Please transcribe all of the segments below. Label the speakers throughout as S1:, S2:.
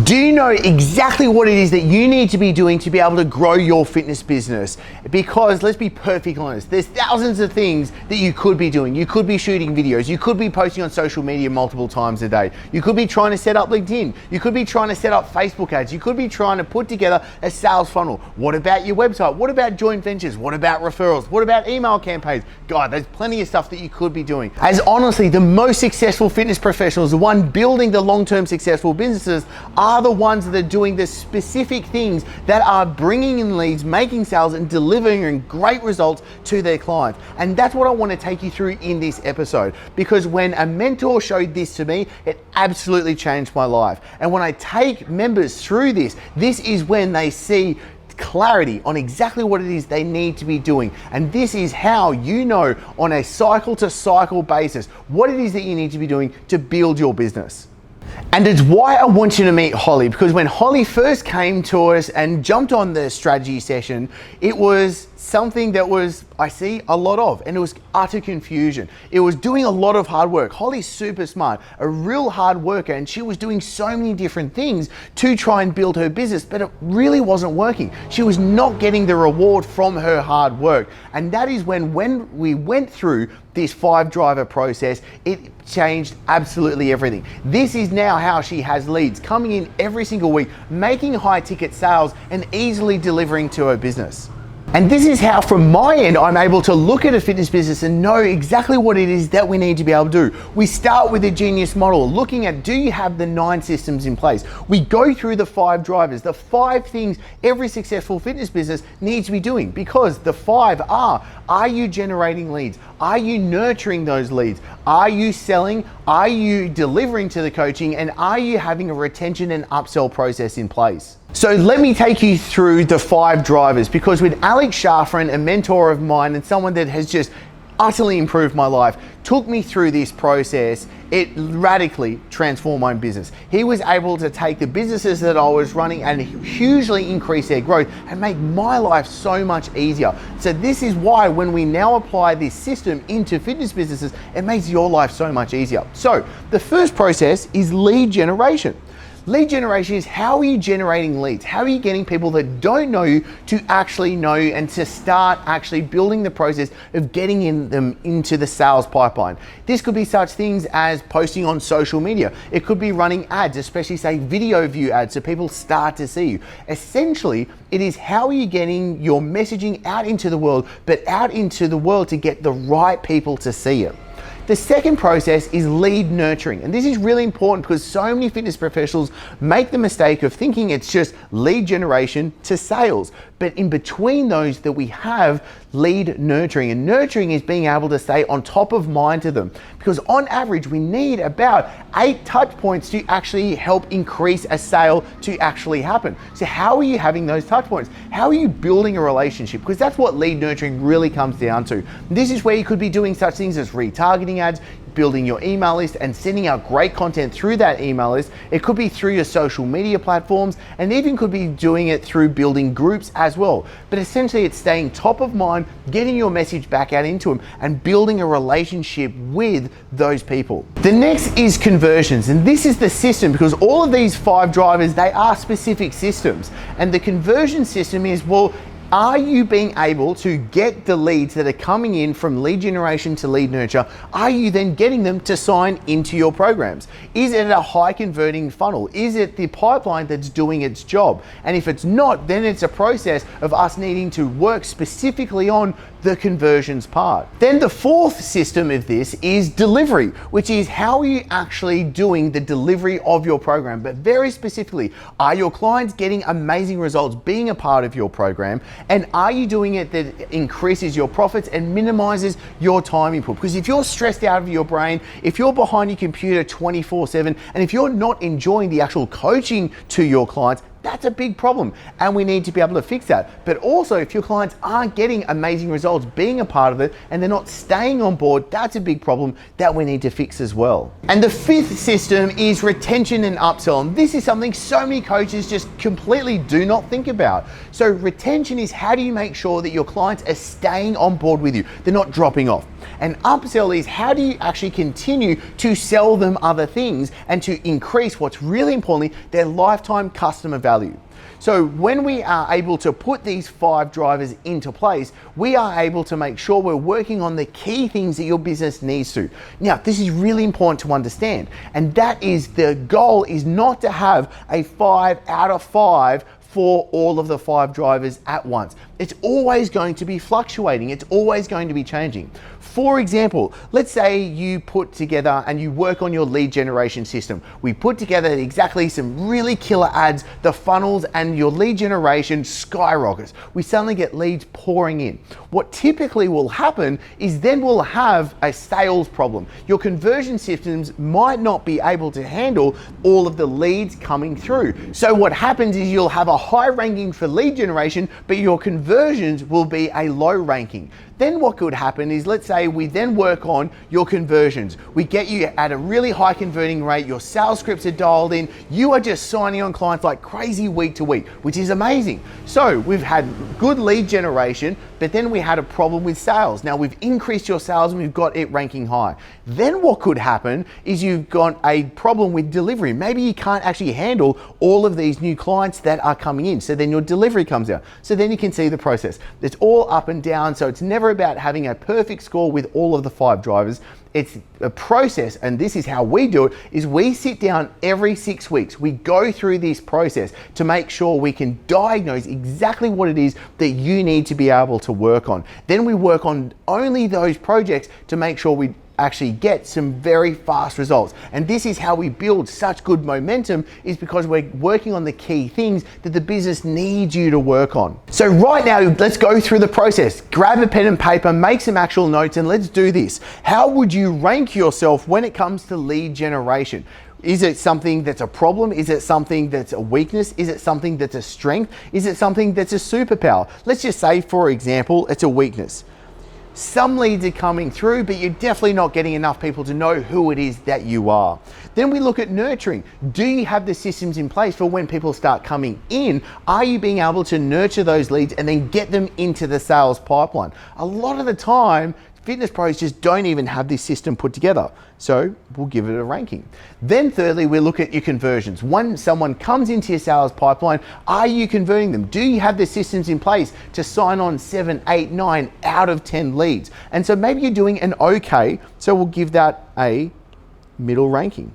S1: Do you know exactly what it is that you need to be doing to be able to grow your fitness business? Because let's be perfectly honest, there's thousands of things that you could be doing. You could be shooting videos. You could be posting on social media multiple times a day. You could be trying to set up LinkedIn. You could be trying to set up Facebook ads. You could be trying to put together a sales funnel. What about your website? What about joint ventures? What about referrals? What about email campaigns? God, there's plenty of stuff that you could be doing. As honestly, the most successful fitness professionals, the one building the long-term successful businesses, are the ones that are doing the specific things that are bringing in leads, making sales, and delivering great results to their clients. And that's what I want to take you through in this episode, because when a mentor showed this to me, it absolutely changed my life. And when I take members through this is when they see clarity on exactly what it is they need to be doing. And this is how you know on a cycle to cycle basis what it is that you need to be doing to build your business. And it's why I want you to meet Holly, because when Holly first came to us and jumped on the strategy session, it was something that I see a lot of, and it was utter confusion. It was doing a lot of hard work. Holly's super smart, a real hard worker, and she was doing so many different things to try and build her business, but it really wasn't working. She was not getting the reward from her hard work. And that is when we went through this 5-driver process, it changed absolutely everything. This is now how she has leads coming in every single week, making high ticket sales and easily delivering to her business. And this is how, from my end, I'm able to look at a fitness business and know exactly what it is that we need to be able to do. We start with a genius model, looking at, do you have the 9 systems in place? We go through the 5 drivers, the 5 things every successful fitness business needs to be doing, because the 5 are you generating leads? Are you nurturing those leads? Are you selling? Are you delivering to the coaching? And are you having a retention and upsell process in place? So let me take you through the 5 drivers, because with Alex Schafran, a mentor of mine and someone that has just utterly improved my life, took me through this process, it radically transformed my business. He was able to take the businesses that I was running and hugely increase their growth and make my life so much easier. So this is why when we now apply this system into fitness businesses, it makes your life so much easier. So the first process is lead generation. Lead generation is, how are you generating leads? How are you getting people that don't know you to actually know you and to start actually building the process of getting them into the sales pipeline? This could be such things as posting on social media. It could be running ads, especially say video view ads, so people start to see you. Essentially, it is how are you getting your messaging out into the world, but out into the world to get the right people to see it. The second process is lead nurturing. And this is really important because so many fitness professionals make the mistake of thinking it's just lead generation to sales. But in between those that we have lead nurturing, and nurturing is being able to stay on top of mind to them, because on average we need about 8 touch points to actually help increase a sale to actually happen. So how are you having those touch points? How are you building a relationship? Because that's what lead nurturing really comes down to. This is where you could be doing such things as retargeting ads, building your email list and sending out great content through that email list. It could be through your social media platforms, and even could be doing it through building groups as well. But essentially it's staying top of mind, getting your message back out into them and building a relationship with those people. The next is conversions, and this is the system, because all of these 5 drivers, they are specific systems. And the conversion system is, well, are you being able to get the leads that are coming in from lead generation to lead nurture? Are you then getting them to sign into your programs? Is it a high converting funnel? Is it the pipeline that's doing its job? And if it's not, then it's a process of us needing to work specifically on the conversions part. Then the 4th system of this is delivery, which is how are you actually doing the delivery of your program? But very specifically, are your clients getting amazing results being a part of your program? And are you doing it that increases your profits and minimizes your time input? Because if you're stressed out of your brain, if you're behind your computer 24/7, and if you're not enjoying the actual coaching to your clients, that's a big problem, and we need to be able to fix that. But also, if your clients aren't getting amazing results being a part of it and they're not staying on board, that's a big problem that we need to fix as well. And the 5th system is retention and upsell. And this is something so many coaches just completely do not think about. So retention is, how do you make sure that your clients are staying on board with you? They're not dropping off. And upsell is how do you actually continue to sell them other things and to increase what's really importantly, their lifetime customer value. So when we are able to put these 5 drivers into place, we are able to make sure we're working on the key things that your business needs to. Now, this is really important to understand, and that is the goal is not to have a 5 out of 5 for all of the 5 drivers at once. It's always going to be fluctuating. It's always going to be changing. For example, let's say you put together and you work on your lead generation system. We put together exactly some really killer ads, the funnels, and your lead generation skyrockets. We suddenly get leads pouring in. What typically will happen is then we'll have a sales problem. Your conversion systems might not be able to handle all of the leads coming through. So what happens is you'll have a high ranking for lead generation, but your conversions will be a low ranking. Then what could happen is, let's say we then work on your conversions. We get you at a really high converting rate, your sales scripts are dialed in, you are just signing on clients like crazy week to week, which is amazing. So we've had good lead generation, but then we had a problem with sales. Now we've increased your sales and we've got it ranking high. Then what could happen is you've got a problem with delivery. Maybe you can't actually handle all of these new clients that are coming in. So then your delivery comes out. So then you can see the process. It's all up and down. So it's never about having a perfect score with all of the 5 drivers. It's a process, and this is how we do it, is we sit down every 6 weeks. We go through this process to make sure we can diagnose exactly what it is that you need to be able to work on. Then we work on only those projects to make sure we actually get some very fast results. And this is how we build such good momentum, is because we're working on the key things that the business needs you to work on. So right now, let's go through the process. Grab a pen and paper, make some actual notes, and let's do this. How would you rank yourself when it comes to lead generation? Is it something that's a problem? Is it something that's a weakness? Is it something that's a strength? Is it something that's a superpower? Let's just say, for example, it's a weakness. Some leads are coming through, but you're definitely not getting enough people to know who it is that you are. Then we look at nurturing. Do you have the systems in place for when people start coming in? Are you being able to nurture those leads and then get them into the sales pipeline? A lot of the time, fitness pros just don't even have this system put together. So we'll give it a ranking. Then thirdly, we look at your conversions. When someone comes into your sales pipeline, are you converting them? Do you have the systems in place to sign on 7, 8, 9 out of 10 leads? And so maybe you're doing an okay, so we'll give that a middle ranking.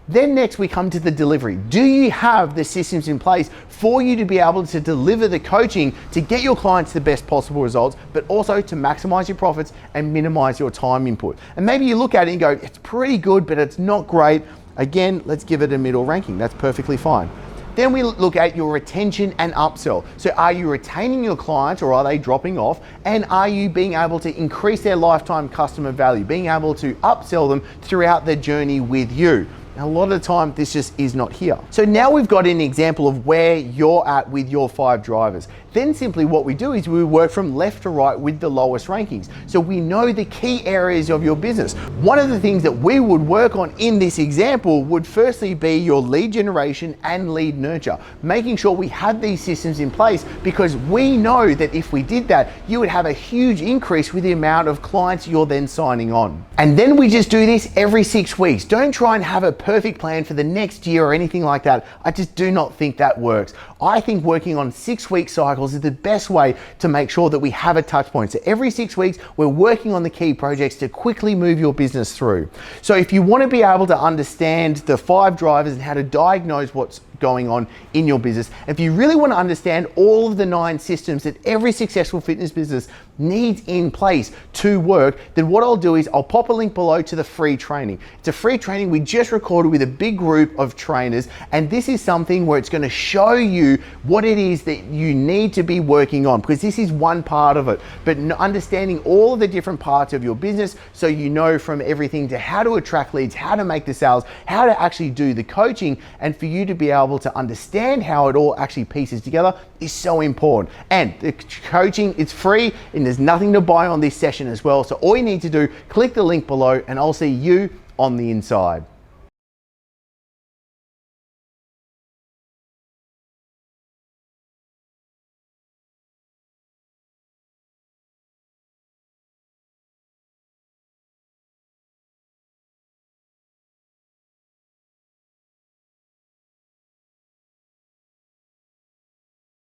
S1: Then next we come to the delivery. Do you have the systems in place for you to be able to deliver the coaching to get your clients the best possible results, but also to maximize your profits and minimize your time input? And maybe you look at it and go, it's pretty good, but it's not great. Again, let's give it a middle ranking. That's perfectly fine. Then we look at your retention and upsell. So are you retaining your clients or are they dropping off? And are you being able to increase their lifetime customer value, being able to upsell them throughout their journey with you? Now, a lot of the time, this just is not here. So now we've got an example of where you're at with your 5 drivers. Then simply what we do is we work from left to right with the lowest rankings. So we know the key areas of your business. One of the things that we would work on in this example would firstly be your lead generation and lead nurture, making sure we have these systems in place, because we know that if we did that, you would have a huge increase with the amount of clients you're then signing on. And then we just do this every 6 weeks. Don't try and have a perfect plan for the next year or anything like that. I just do not think that works. I think working on 6-week cycles is the best way to make sure that we have a touch point. So every 6 weeks, we're working on the key projects to quickly move your business through. So if you want to be able to understand the 5 drivers and how to diagnose what's going on in your business, if you really want to understand all of the 9 systems that every successful fitness business needs in place to work, then what I'll do is I'll pop a link below to the free training. It's a free training we just recorded with a big group of trainers, and this is something where it's going to show you what it is that you need to be working on, because this is one part of it, but understanding all of the different parts of your business, so you know from everything to how to attract leads, how to make the sales, how to actually do the coaching, and for you to be able to understand how it all actually pieces together is so important. And the coaching, it's free and there's nothing to buy on this session as well. So all you need to do, click the link below and I'll see you on the inside.